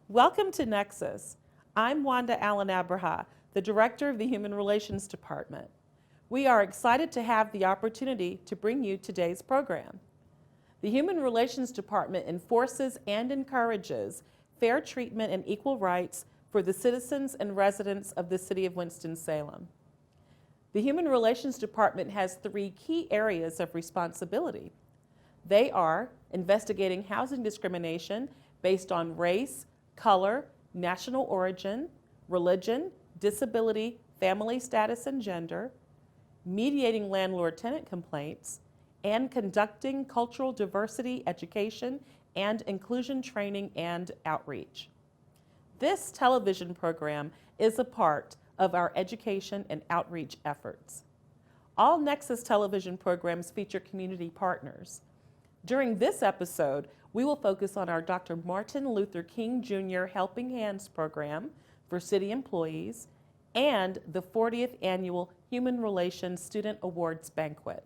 Welcome to Nexus. I'm Wanda Allen Abraha, the Director of the Human Relations Department. We are excited to have the opportunity to bring you today's program. The Human Relations Department enforces and encourages fair treatment and equal rights for the citizens and residents of the City of Winston-Salem. The Human Relations Department has three key areas of responsibility. They are investigating housing discrimination based on race, color, national origin, religion, disability, family status, and gender, mediating landlord-tenant complaints, and conducting cultural diversity education and inclusion training and outreach. This television program is a part of our education and outreach efforts. All Nexus television programs feature community partners. During this episode, we will focus on our Dr. Martin Luther King Jr. Helping Hands program for city employees and the 40th Annual Human Relations Student Awards Banquet.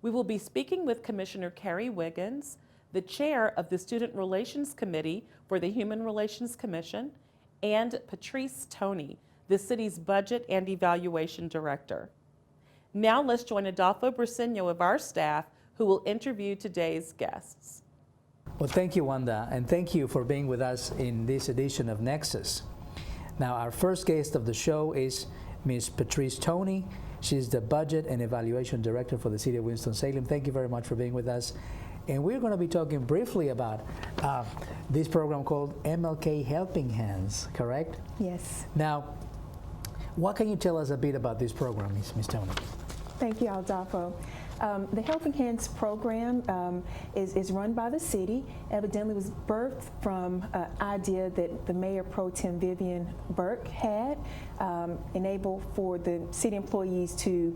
We will be speaking with Commissioner Carrie Wiggins, the chair of the Student Relations Committee for the Human Relations Commission, and Patrice Toney, the city's Budget and Evaluation Director. Now let's join Adolfo Briceño of our staff, who will interview today's guests. Well, thank you, Wanda, and thank you for being with us in this edition of Nexus. Now, our first guest of the show is Ms. Patrice Toney. She's the Budget and Evaluation Director for the City of Winston-Salem. Thank you very much for being with us. And we're going to be talking briefly about this program called MLK Helping Hands, correct? Yes. Now, what can you tell us a bit about this program, Ms. Toney? Thank you, Adolfo. The Helping Hands program is run by the city. Evidently was birthed from an idea that the Mayor Pro Tem Vivian Burke had, enable for the city employees to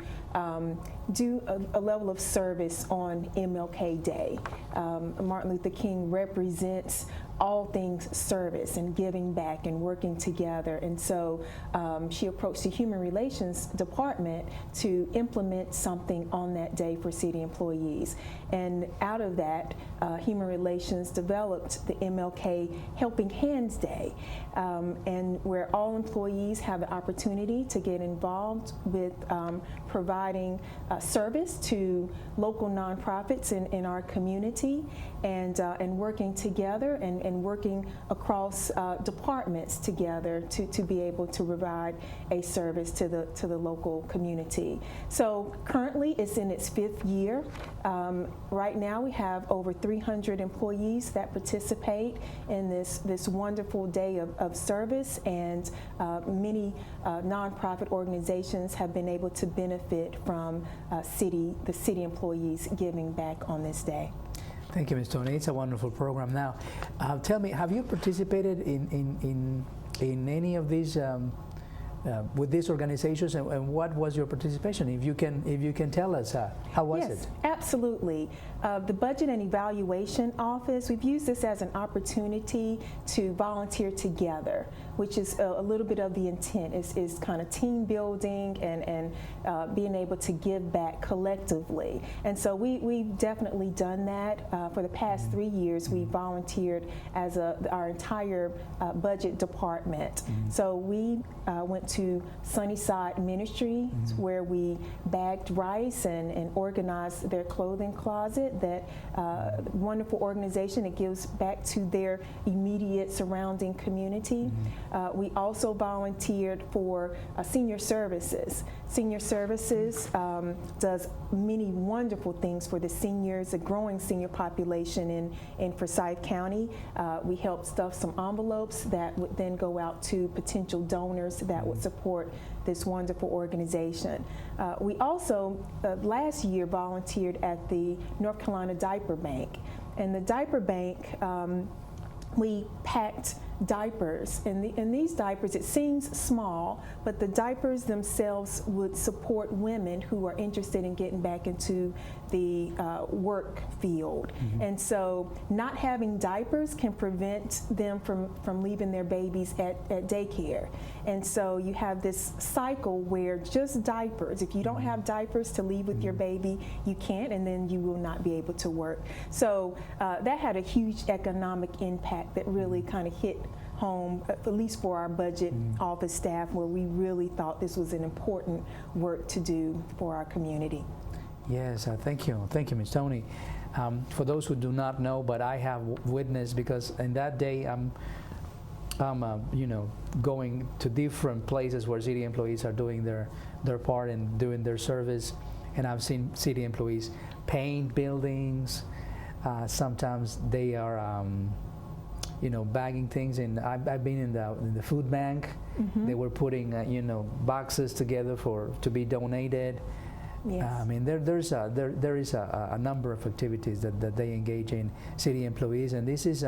do a level of service on MLK Day. Martin Luther King represents all things service and giving back and working together. And so she approached the Human Relations Department to implement something on that day for city employees. And out of that, Human Relations developed the MLK Helping Hands Day, and where all employees have the opportunity to get involved with providing service to local nonprofits in our community, and working together and working across departments together to be able to provide a service to the local community. So currently it's in its 5th year. Right now we have over 300 employees that participate in this wonderful day of service, and many nonprofit organizations have been able to benefit from the city employees giving back on this day. Thank you, Ms. Toney. It's a wonderful program. Now, tell me, have you participated in any of these with these organizations, and what was your participation? If you can tell us, how was it? Yes, absolutely. The Budget and Evaluation Office, we've used this as an opportunity to volunteer together, which is a little bit of the intent, is kind of team building and being able to give back collectively. And so we've definitely done that. For the past 3 years, we volunteered as our entire budget department. So we went to Sunnyside Ministries, where we bagged rice and organized their clothing closet. That wonderful organization that gives back to their immediate surrounding community. We also volunteered for senior services. Senior services does many wonderful things for the seniors, a growing senior population in Forsyth County. We helped stuff some envelopes that would then go out to potential donors that would support this wonderful organization. We also last year volunteered at the North Carolina Diaper Bank. And the Diaper Bank, we packed diapers, and these diapers, it seems small, but the diapers themselves would support women who are interested in getting back into the work field. And so not having diapers can prevent them from leaving their babies at daycare. And so you have this cycle where just diapers, if you don't have diapers to leave with your baby, you can't, and then you will not be able to work. So that had a huge economic impact that really kind of hit home, at least for our budget office staff, where we really thought this was an important work to do for our community. Yes, thank you, Ms. Tony. For those who do not know, but I have witnessed, because in that day I'm going to different places where city employees are doing their part and doing their service, and I've seen city employees paint buildings. Sometimes they are bagging things, and I've been in the food bank. They were putting boxes together to be donated. Yes. I mean, there is a number of activities that they engage in, city employees, and this is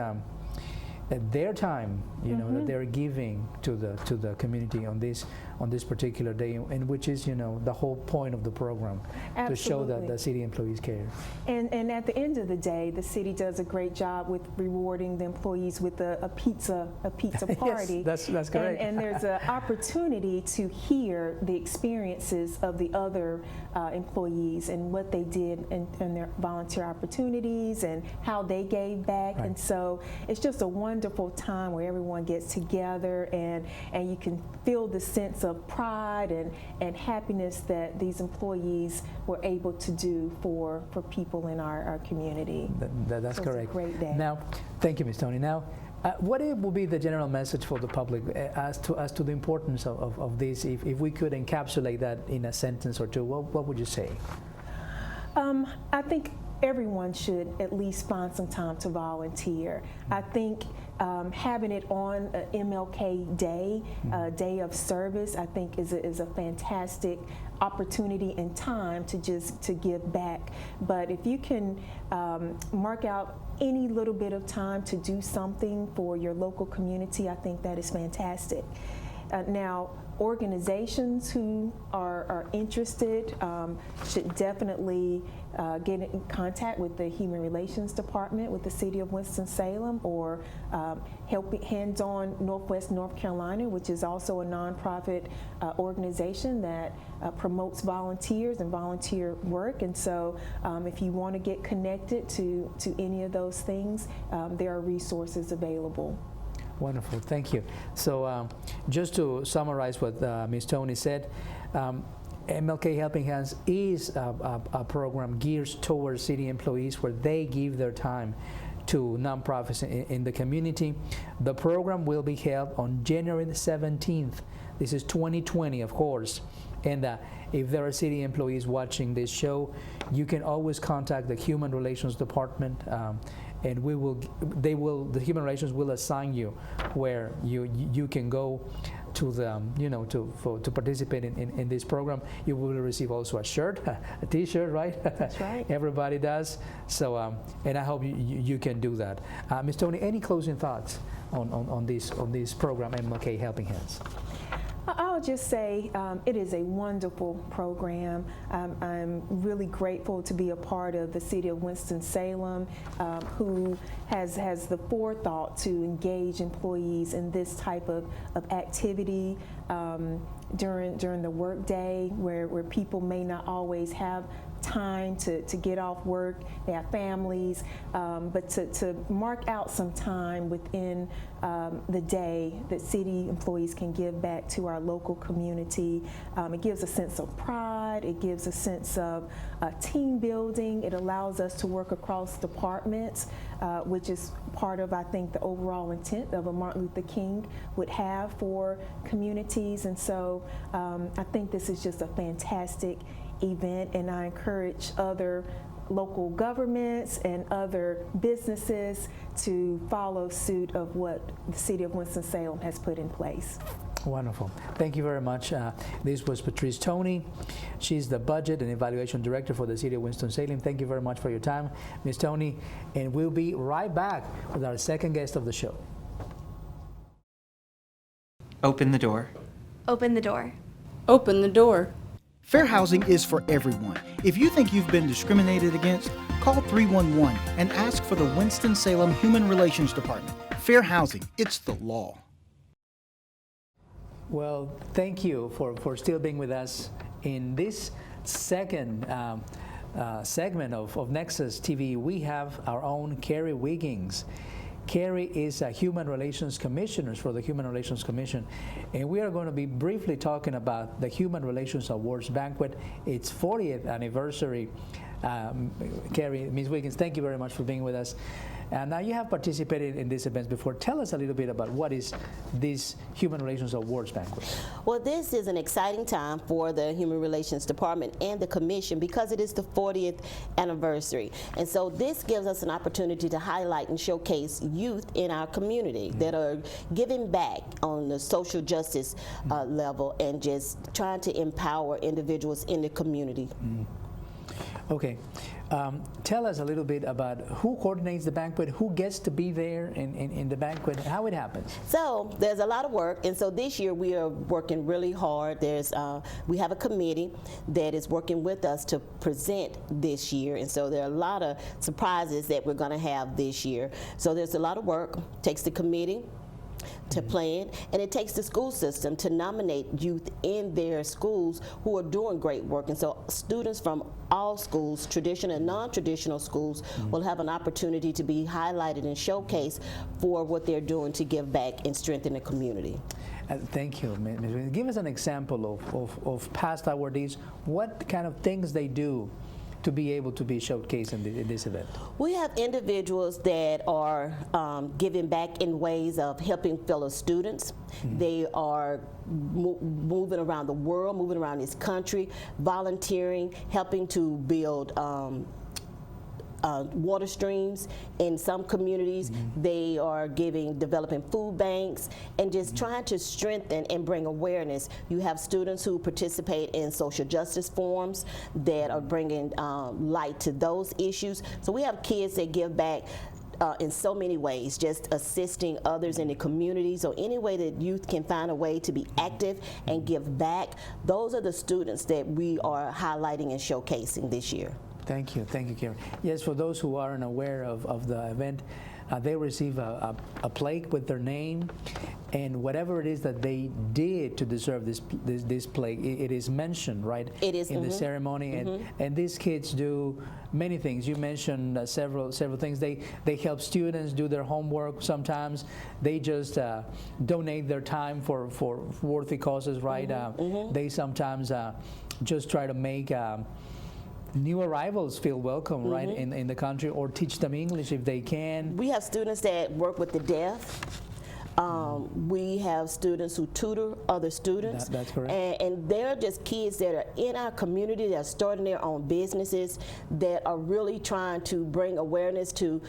their time, that they're giving to the community on this particular day, and which is the whole point of the program. Absolutely. To show that the city employees care. And at the end of the day, the city does a great job with rewarding the employees with a pizza party. Yes, that's correct. And there's an opportunity to hear the experiences of the other employees and what they did in their volunteer opportunities and how they gave back. Right. And so it's just a wonderful time where everyone gets together, and you can feel the sense of pride and happiness that these employees were able to do for people in our community. That's so correct. It's a great day. Now, thank you, Ms. Tony. Now, what will be the general message for the public as to the importance of this? If we could encapsulate that in a sentence or two, what would you say? I think everyone should at least find some time to volunteer. I think having it on MLK Day, Day of Service, I think is a fantastic opportunity and time to give back. But if you can mark out any little bit of time to do something for your local community, I think that is fantastic. Now, organizations who are interested should definitely get in contact with the Human Relations Department with the City of Winston-Salem, or Helping Hands on Northwest North Carolina, which is also a nonprofit organization that promotes volunteers and volunteer work. And so if you want to get connected to any of those things, there are resources available. Wonderful, thank you. So just to summarize what Ms. Tony said, MLK Helping Hands is a program geared towards city employees where they give their time to nonprofits in the community. The program will be held on January the 17th. This is 2020, of course. And if there are city employees watching this show, you can always contact the Human Relations Department, and the Human Relations will assign you where you can go to the to participate in this program. You will receive also a shirt, a T-shirt, right? That's right. Everybody does. So and I hope you can do that. Ms. Tony, any closing thoughts on this program, MLK Helping Hands? I'll just say it is a wonderful program. I'm really grateful to be a part of the City of Winston-Salem, who has the forethought to engage employees in this type of activity during the workday, where people may not always have time to get off work, they have families, but to mark out some time within the day that city employees can give back to our local community. It gives a sense of pride, it gives a sense of team building, it allows us to work across departments, which is part of, I think, the overall intent of a Martin Luther King would have for communities. And so I think this is just a fantastic event, and I encourage other local governments and other businesses to follow suit of what the City of Winston-Salem has put in place. Wonderful. Thank you very much. This was Patrice Tony. She's the Budget and Evaluation Director for the City of Winston-Salem. Thank you very much for your time, Ms. Tony, and we'll be right back with our second guest of the show. Open the door. Open the door. Open the door. Fair housing is for everyone. If you think you've been discriminated against, call 311 and ask for the Winston-Salem Human Relations Department. Fair housing, it's the law. Well, thank you for still being with us in this second segment of Nexus TV. We have our own Carrie Wiggins. Carrie is a Human Relations Commissioner for the Human Relations Commission, and we are going to be briefly talking about the Human Relations Awards Banquet, its 40th anniversary. Carrie, Ms. Wiggins, thank you very much for being with us. Now you have participated in these events before. Tell us a little bit about what is this Human Relations Awards Banquet. Well, this is an exciting time for the Human Relations Department and the Commission because it is the 40th anniversary. And so this gives us an opportunity to highlight and showcase youth in our community that are giving back on the social justice level and just trying to empower individuals in the community. Okay. Tell us a little bit about who coordinates the banquet, who gets to be there in the banquet, how it happens. So there's a lot of work, and so this year we are working really hard. We have a committee that is working with us to present this year, and so there are a lot of surprises that we're going to have this year. So there's a lot of work. Takes the committee to plan, and it takes the school system to nominate youth in their schools who are doing great work. And so students from all schools, traditional and non-traditional schools, will have an opportunity to be highlighted and showcased for what they're doing to give back and strengthen the community. Thank you, Ms. Wiggins. Give us an example of past awardees, what kind of things they do to be able to be showcased in this event? We have individuals that are giving back in ways of helping fellow students. They are moving around the world, moving around this country, volunteering, helping to build water streams in some communities. They are developing food banks and just trying to strengthen and bring awareness. You have students who participate in social justice forums that are bringing light to those issues. So we have kids that give back in so many ways, just assisting others in the community. So any way that youth can find a way to be active and give back, those are the students that we are highlighting and showcasing this year. Thank you, Karen. Yes, for those who aren't aware of the event, they receive a plaque with their name and whatever it is that they did to deserve this plaque. It is mentioned, right? It is in the ceremony, and these kids do many things. You mentioned several things. They help students do their homework. Sometimes they just donate their time for worthy causes, right? They sometimes just try to make new arrivals feel welcome, right, in the country, or teach them English if they can. We have students that work with the deaf. We have students who tutor other students. That's correct. And they're just kids that are in our community that are starting their own businesses, that are really trying to bring awareness to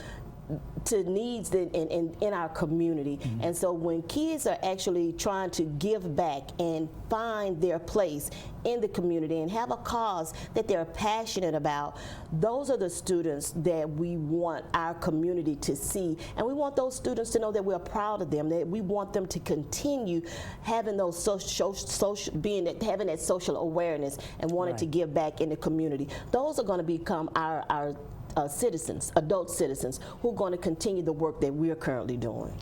needs in our community. And so when kids are actually trying to give back and find their place in the community and have a cause that they're passionate about, those are the students that we want our community to see. And we want those students to know that we're proud of them, that we want them to continue having those having that social awareness and wanting to give back in the community. Those are going to become our citizens, adult citizens, who are going to continue the work that we're currently doing.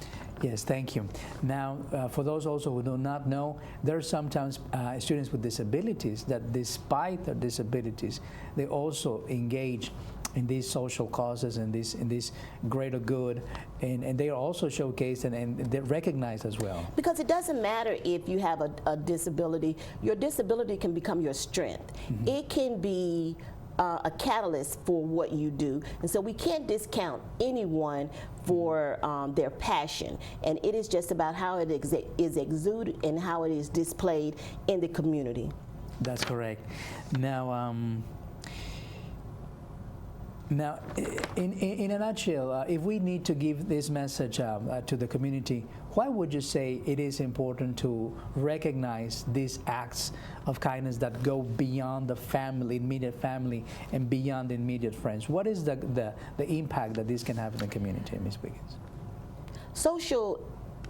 Yes, thank you. Now, for those also who do not know, there are sometimes students with disabilities that despite their disabilities, they also engage in these social causes and in this greater good, and they are also showcased and they're recognized as well. Because it doesn't matter if you have a disability, your disability can become your strength. It can be a catalyst for what you do, and so we can't discount anyone for their passion, and it is just about how it is exuded and how it is displayed in the community. That's correct. Now, in a nutshell, if we need to give this message to the community, why would you say it is important to recognize these acts of kindness that go beyond the family, immediate family, and beyond immediate friends? What is the impact that this can have in the community, Ms. Wiggins? Social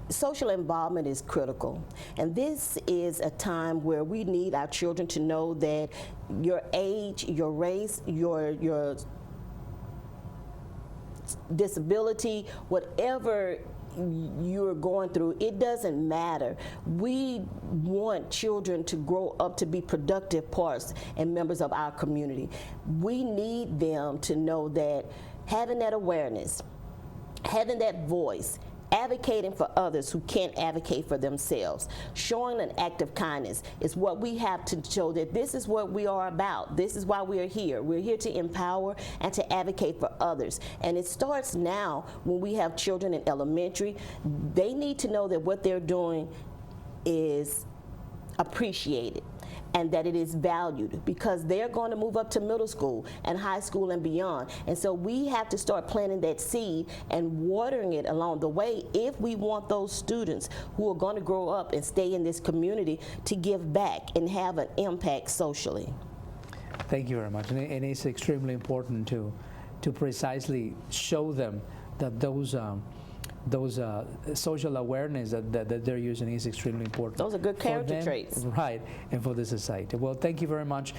social involvement is critical, and this is a time where we need our children to know that your age, your race, your disability, whatever you're going through, it doesn't matter. We want children to grow up to be productive parts and members of our community. We need them to know that having that awareness, having that voice, advocating for others who can't advocate for themselves, showing an act of kindness is what we have to show that this is what we are about. This is why we are here. We're here to empower and to advocate for others. And it starts now when we have children in elementary. They need to know that what they're doing is appreciated and that it is valued, because they're going to move up to middle school and high school and beyond. And so we have to start planting that seed and watering it along the way if we want those students who are going to grow up and stay in this community to give back and have an impact socially. Thank you very much. And it's extremely important to precisely show them that those social awareness that they're using is extremely important. Those are good character traits. Right, and for the society. Well, thank you very much.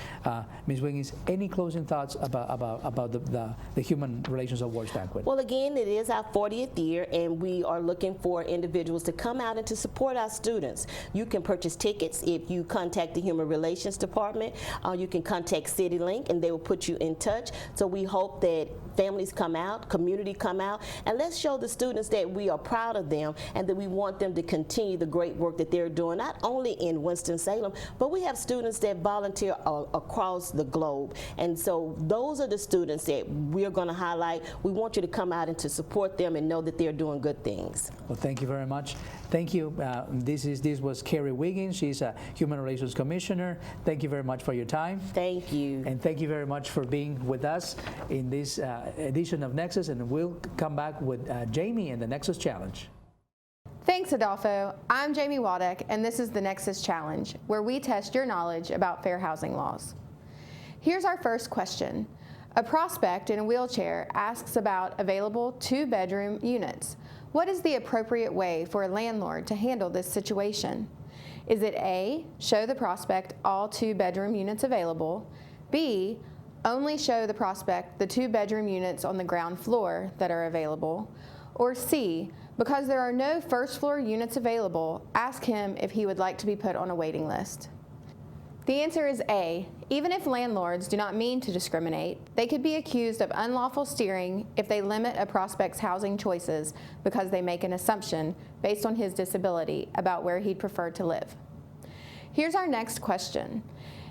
Ms. Wiggins, any closing thoughts about the Human Relations Awards Banquet? Well, again, it is our 40th year, and we are looking for individuals to come out and to support our students. You can purchase tickets if you contact the Human Relations Department. You can contact CityLink, and they will put you in touch. So we hope that families come out, community come out, and let's show the students that we are proud of them and that we want them to continue the great work that they're doing, not only in Winston-Salem, but we have students that volunteer across the globe. And so those are the students that we're going to highlight. We want you to come out and to support them and know that they're doing good things. Well, thank you very much. Thank you. This was Carrie Wiggins. She's a Human Relations Commissioner. Thank you very much for your time. Thank you. And thank you very much for being with us in this edition of Nexus. And we'll come back with Jamie and the Nexus Challenge. Thanks, Adolfo. I'm Jamie Wadek, and this is the Nexus Challenge, where we test your knowledge about fair housing laws. Here's our first question. A prospect in a wheelchair asks about available 2-bedroom units. What is the appropriate way for a landlord to handle this situation? Is it A, show the prospect all 2-bedroom units available, B, only show the prospect the 2-bedroom units on the ground floor that are available, or C, because there are no first-floor units available, ask him if he would like to be put on a waiting list? The answer is A. Even if landlords do not mean to discriminate, they could be accused of unlawful steering if they limit a prospect's housing choices because they make an assumption based on his disability about where he'd prefer to live. Here's our next question.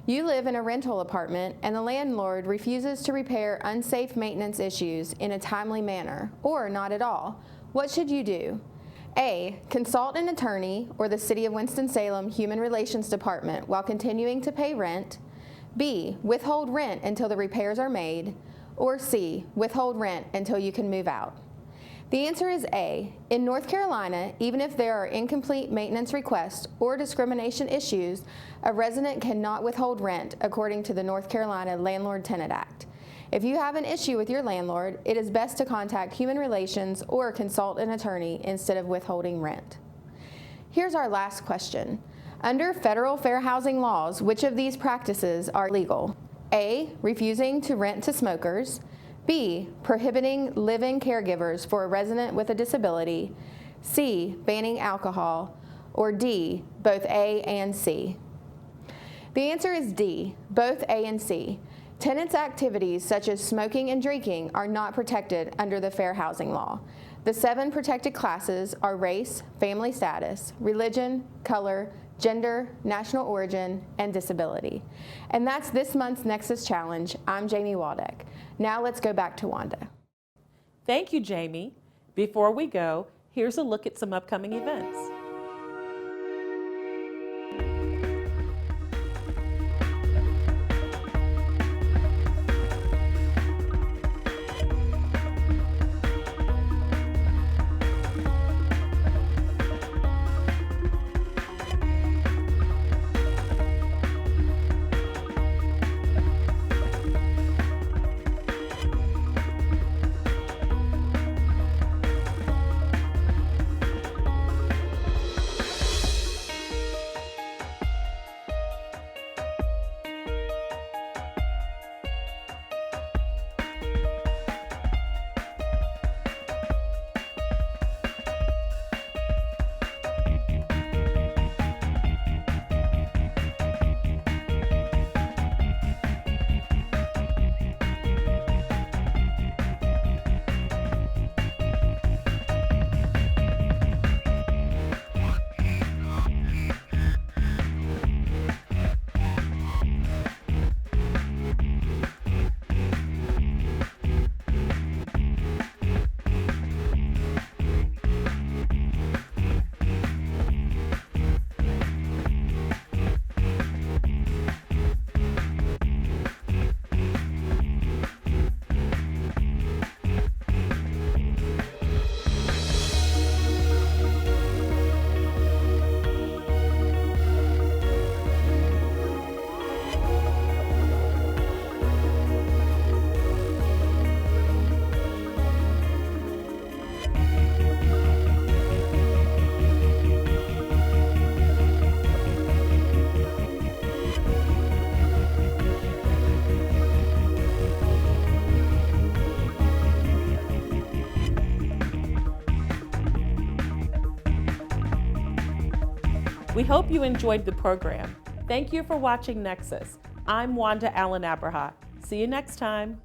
You live in a rental apartment and the landlord refuses to repair unsafe maintenance issues in a timely manner, or not at all. What should you do? A, consult an attorney or the City of Winston-Salem Human Relations Department while continuing to pay rent. B, withhold rent until the repairs are made. Or C, withhold rent until you can move out. The answer is A. In North Carolina, even if there are incomplete maintenance requests or discrimination issues, a resident cannot withhold rent according to the North Carolina Landlord-Tenant Act. If you have an issue with your landlord, it is best to contact Human Relations or consult an attorney instead of withholding rent. Here's our last question. Under federal fair housing laws, which of these practices are legal? A, refusing to rent to smokers. B, prohibiting live-in caregivers for a resident with a disability. C, banning alcohol. Or D, both A and C. The answer is D, both A and C. Tenants' activities such as smoking and drinking are not protected under the fair housing law. The 7 protected classes are race, family status, religion, color, gender, national origin, and disability. And that's this month's Nexus Challenge. I'm Jamie Wadek. Now let's go back to Wanda. Thank you, Jamie. Before we go, here's a look at some upcoming events. We hope you enjoyed the program. Thank you for watching Nexus. I'm Wanda Allen Abraha. See you next time.